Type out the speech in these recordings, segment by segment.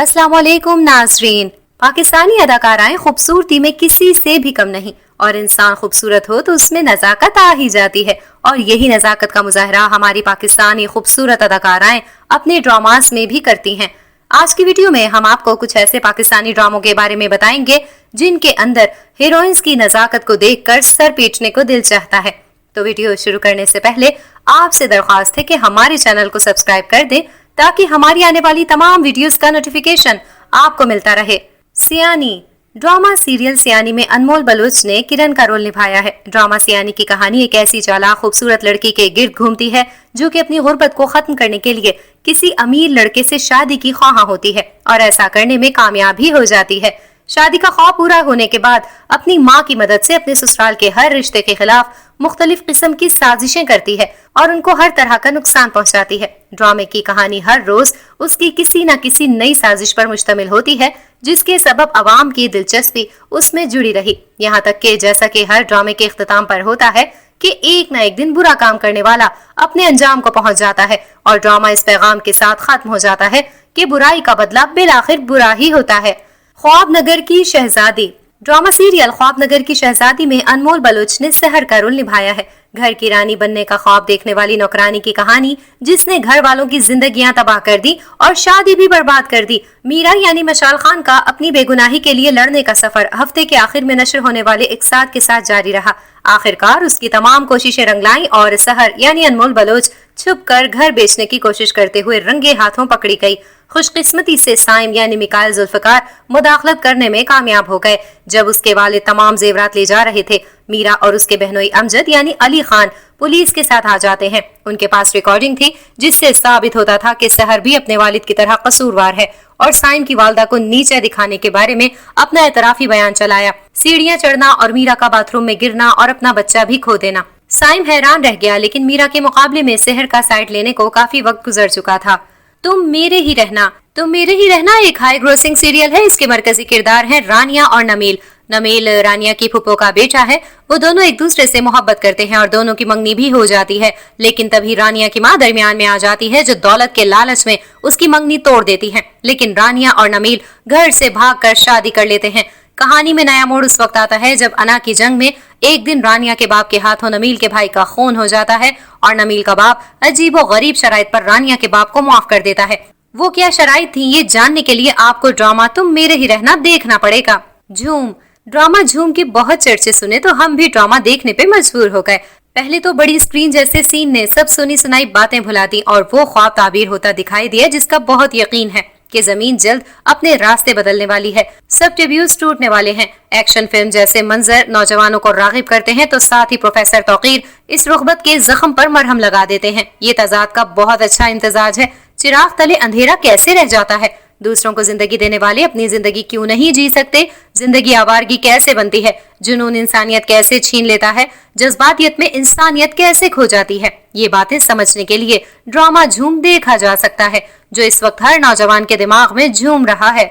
अस्सलाम वालेकुम नाजरीन। पाकिस्तानी अदाकाराएं खूबसूरती में किसी से भी कम नहीं और इंसान खूबसूरत हो तो उसमें नजाकत आ ही जाती है और यही नजाकत का मुजाहरा हमारी पाकिस्तानी खूबसूरत अदाकाराएं अपने ड्रामास में भी करती हैं। आज की वीडियो में हम आपको कुछ ऐसे पाकिस्तानी ड्रामों के बारे में बताएंगे जिनके अंदर हीरोइंस की नजाकत को देखकर सर पीटने को दिल चाहता है। तो वीडियो शुरू करने से पहले आपसे दरख्वास्त है कि हमारे चैनल को सब्सक्राइब कर दें ताकि हमारी आने वाली तमाम वीडियोस का नोटिफिकेशन आपको मिलता रहे। सियानी ड्रामा सीरियल सियानी में अनमोल बलूच ने किरण का रोल निभाया है। ड्रामा सियानी की कहानी एक ऐसी चालाक खूबसूरत लड़की के गिर्द घूमती है जो कि अपनी गुर्बत को खत्म करने के लिए किसी अमीर लड़के से शादी की ख्वाह होती है और ऐसा करने में कामयाब भी हो जाती है। शादी का ख्वाब पूरा होने के बाद अपनी माँ की मदद से अपने ससुराल के हर रिश्ते के खिलाफ मुख्तलिफ किस्म की साजिशें करती है और उनको हर तरह का नुकसान पहुंचाती है। ड्रामे की कहानी हर रोज उसकी किसी न किसी नई साजिश पर मुश्तमिल होती है जिसके सबब अवाम की दिलचस्पी उसमें जुड़ी रही। यहाँ तक कि जैसा कि हर ड्रामे के इख्तिताम पर होता है कि एक न एक दिन बुरा काम करने वाला अपने अंजाम को पहुंच जाता है और ड्रामा इस पैगाम के साथ खत्म हो जाता है कि बुराई का बदला बिलाखिर बुरा ही होता है। ख्वाबनगर की शहजादी ड्रामा सीरियल ख्वाबनगर की शहजादी में अनमोल बलूच ने सहर का रोल निभाया है। घर की रानी बनने का ख्वाब देखने वाली नौकरानी की कहानी जिसने घर वालों की जिंदगियां तबाह कर दी और शादी भी बर्बाद कर दी। मीरा यानी मशाल खान का अपनी बेगुनाही के लिए लड़ने का सफर हफ्ते के आखिर में नशर होने वाले एक साथ के साथ जारी रहा। आखिरकार उसकी तमाम कोशिशें रंगलाई और सहर यानी अनमोल बलूच छुप कर घर बेचने की कोशिश करते हुए रंगे हाथों पकड़ी गई। खुशकिस्मती से साइम यानी मिकाइल जुल्फकार मुदाखलत करने में कामयाब हो गए। जब उसके वालिद तमाम जेवरात ले जा रहे थे, मीरा और उसके बहनोई अमजद यानी अली खान पुलिस के साथ आ जाते हैं। उनके पास रिकॉर्डिंग थी जिससे साबित होता था कि सहर भी अपने वालिद की तरह कसूरवार है और साइम की वालदा को नीचे दिखाने के बारे में अपना एतराफी बयान चलाया। सीढ़ियां चढ़ना और मीरा का बाथरूम में गिरना और अपना बच्चा भी खो देना। साइम हैरान रह गया, लेकिन मीरा के मुकाबले में सहर का साइड लेने को काफी वक्त गुजर चुका था। तुम मेरे ही रहना एक हाई ग्रोसिंग सीरियल है। इसके मरकजी किरदार हैं रानिया और नमील। नमील रानिया की फुप्पो का बेटा है। वो दोनों एक दूसरे से मोहब्बत करते हैं और दोनों की मंगनी भी हो जाती है, लेकिन तभी रानिया की माँ दरमियान में आ जाती है जो दौलत के लालच में उसकी मंगनी तोड़ देती है। लेकिन रानिया और नमील घर से भागकर शादी कर लेते हैं। कहानी में नया मोड़ उस वक्त आता है जब अना की जंग में एक दिन रानिया के बाप के हाथों नमील के भाई का खून हो जाता है और नमील का बाप अजीबो गरीब शराइत पर रानिया के बाप को माफ कर देता है। वो क्या शराइत थी ये जानने के लिए आपको ड्रामा तुम मेरे ही रहना देखना पड़ेगा। झूम ड्रामा झूम के बहुत चर्चे सुने तो हम भी ड्रामा देखने पे मजबूर हो गए। पहले तो बड़ी स्क्रीन जैसे सीन ने सब सुनी सुनाई बातें भुला दी और वो ख्वाब ताबीर होता दिखाई दिया जिसका बहुत यकीन है कि जमीन जल्द अपने रास्ते बदलने वाली है। सब टेब्यूज टूटने वाले हैं। एक्शन फिल्म जैसे मंजर नौजवानों को रागिब करते हैं तो साथ ही प्रोफेसर तौकीर इस रुग़बत के जख्म पर मरहम लगा देते हैं। ये तजाद का बहुत अच्छा इम्तजाज है। चिराग तले अंधेरा कैसे रह जाता है। दूसरों को जिंदगी देने वाले अपनी जिंदगी क्यों नहीं जी सकते। जिंदगी आवारगी कैसे बनती है। जुनून इंसानियत कैसे छीन लेता है। जज्बातियत में इंसानियत कैसे खो जाती है। ये बातें समझने के लिए ड्रामा झूम देखा जा सकता है जो इस वक्त हर नौजवान के दिमाग में झूम रहा है।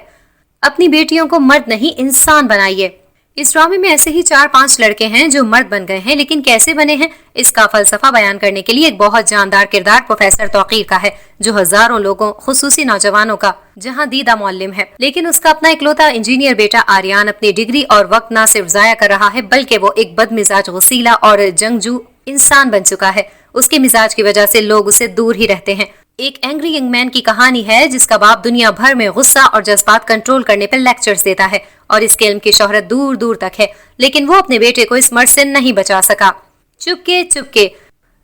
अपनी बेटियों को मर्द नहीं इंसान बनाइए। इस ड्रामे में ऐसे ही 4-5 लड़के हैं जो मर्द बन गए हैं, लेकिन कैसे बने हैं इसका फलसफा बयान करने के लिए एक बहुत जानदार किरदार प्रोफेसर तौकीर का है जो हजारों लोगों खुसूसी नौजवानों का जहां दीदा मौल्लिम है। लेकिन उसका अपना इकलौता इंजीनियर बेटा आर्यान अपनी डिग्री और वक्त न सिर्फ जाया कर रहा है बल्कि वो एक बदमिजाज वसीला और जंगजू इंसान बन चुका है। उसके मिजाज की वजह से लोग उसे दूर ही रहते हैं। एक एंग्री यंग मैन की कहानी है जिसका बाप दुनिया भर में गुस्सा और जज्बात कंट्रोल करने पर लेक्चर्स देता है और इसके इल्म की शोहरत दूर दूर तक है, लेकिन वो अपने बेटे को इस मर्द से नहीं बचा सका। चुपके चुपके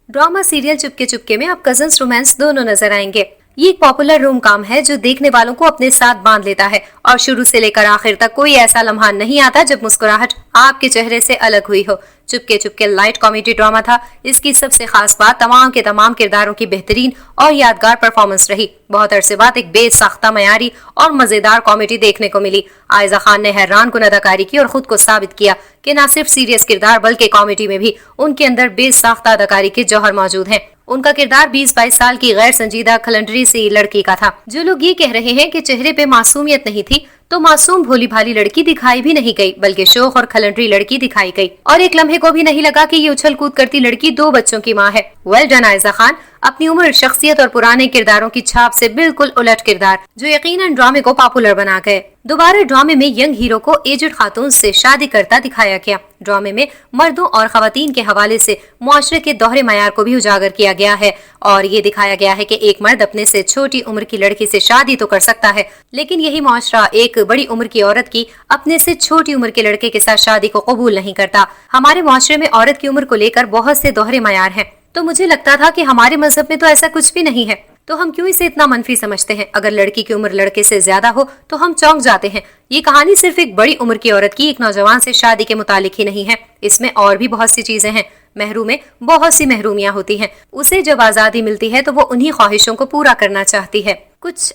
ड्रामा सीरियल चुपके चुपके में आप कजन्स रोमांस दोनों नजर आएंगे। ये एक पॉपुलर रोम कॉम है जो देखने वालों को अपने साथ बांध लेता है और शुरू से लेकर आखिर तक कोई ऐसा लम्हा नहीं आता जब मुस्कुराहट आपके चेहरे से अलग हुई हो। Chupke Chupke light comedy drama था। इसकी सबसे खास बात तमाम के तमाम किरदारों की बेहतरीन और यादगार परफॉर्मेंस रही। बहुत अरसे बाद एक बेसाख्ता मयारी और मजेदार कॉमेडी देखने को मिली। आयजा खान ने हैरान कुन अदाकारी की और खुद को साबित किया कि न सिर्फ सीरियस किरदार बल्कि कॉमेडी में भी उनके अंदर बेसाख्ता अदाकारी के जौहर मौजूद हैं। उनका किरदार 20-22 साल की गैर संजीदा खलंडरी सी लड़की का था। जो लोग ये कह रहे हैं कि चेहरे पे मासूमियत नहीं थी तो मासूम भोली भाली लड़की दिखाई भी नहीं गई बल्कि शोख और खलंडरी लड़की दिखाई गई और एक लम्हे को भी नहीं लगा कि ये उछल कूद करती लड़की 2 बच्चों की माँ है। वेल डन आयजा खान, अपनी उम्र, शख्सियत और पुराने किरदारों की छाप से बिल्कुल उलट किरदार, जो यकीनन ड्रामे को पॉपुलर बना गए। दोबारा ड्रामे में यंग हीरो को एजड खातून से शादी करता दिखाया गया। ड्रामे में मर्दों और खवातीन के हवाले से मुआशरे के दोहरे मयार को भी उजागर किया गया है और ये दिखाया गया है कि एक मर्द अपने से छोटी उम्र की लड़की से शादी तो कर सकता है, लेकिन यही मुआशरा एक बड़ी उम्र की औरत की अपने से छोटी उम्र के लड़के के साथ शादी को कबूल नहीं करता। हमारे मुआशरे में औरत की उम्र को लेकर बहुत से दोहरे मयार हैं। तो मुझे लगता था कि हमारे मजहब में तो ऐसा कुछ भी नहीं है, तो हम क्यों इसे इतना मनफी समझते हैं। अगर लड़की की उम्र लड़के से ज्यादा हो तो हम चौंक जाते हैं। ये कहानी सिर्फ एक बड़ी उम्र की औरत की एक नौजवान से शादी के मुतालिक ही नहीं है, इसमें और भी बहुत सी चीजें हैं। महरूम में बहुत सी महरूमियां होती हैं। उसे जब आजादी मिलती है तो वो उन्हीं ख्वाहिशों को पूरा करना चाहती है। कुछ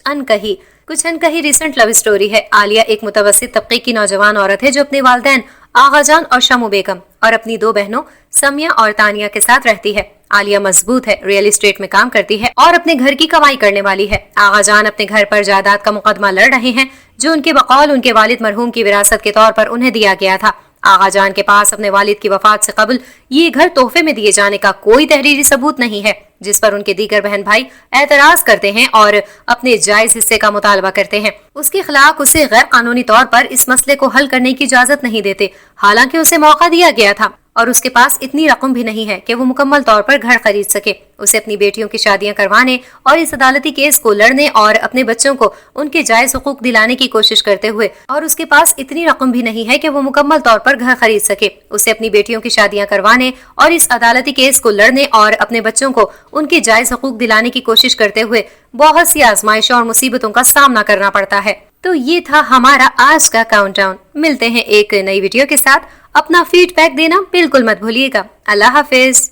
अनकही रिसेंट लव स्टोरी है। आलिया एक मुतवस्सित तबके की नौजवान औरत है जो अपने वालिदैन आगाजान और शमु बेगम और अपनी दो बहनों समिया और तानिया के साथ रहती है। आलिया मजबूत है, रियल एस्टेट में काम करती है और अपने घर की कमाई करने वाली है। आगाजान अपने घर पर जायदाद का मुकदमा लड़ रहे हैं जो उनके बकौल उनके वालिद मरहूम की विरासत के तौर पर उन्हें दिया गया था। आगाजान के पास अपने वालिद की वफात से कबल ये घर तोहफे में दिए जाने का कोई तहरीरी सबूत नहीं है, जिस पर उनके दीगर बहन भाई एतराज करते हैं और अपने जायज हिस्से का मुतालबा करते हैं। उसके अखलाक उसे गैर कानूनी तौर पर इस मसले को हल करने की इजाजत नहीं देते, हालांकि उसे मौका दिया गया था और उसके पास इतनी रकम भी नहीं है कि वो मुकम्मल तौर पर घर खरीद सके। उसे अपनी बेटियों की शादियां करवाने और इस अदालती केस को लड़ने और अपने बच्चों को उनके जायज हुकूक दिलाने की कोशिश करते हुए और उसके पास इतनी रकम भी नहीं है कि वो मुकम्मल तौर पर घर खरीद सके। उसे अपनी बेटियों की शादियां करवाने और इस अदालती केस को लड़ने और अपने बच्चों को उनके जायज हुकूक दिलाने की कोशिश करते हुए बहुत सी आजमाइशों और मुसीबतों का सामना करना पड़ता है। तो ये था हमारा आज का काउंटडाउन। मिलते हैं एक नई वीडियो के साथ। अपना फीडबैक देना बिल्कुल मत भूलिएगा। अल्लाह हाफिज।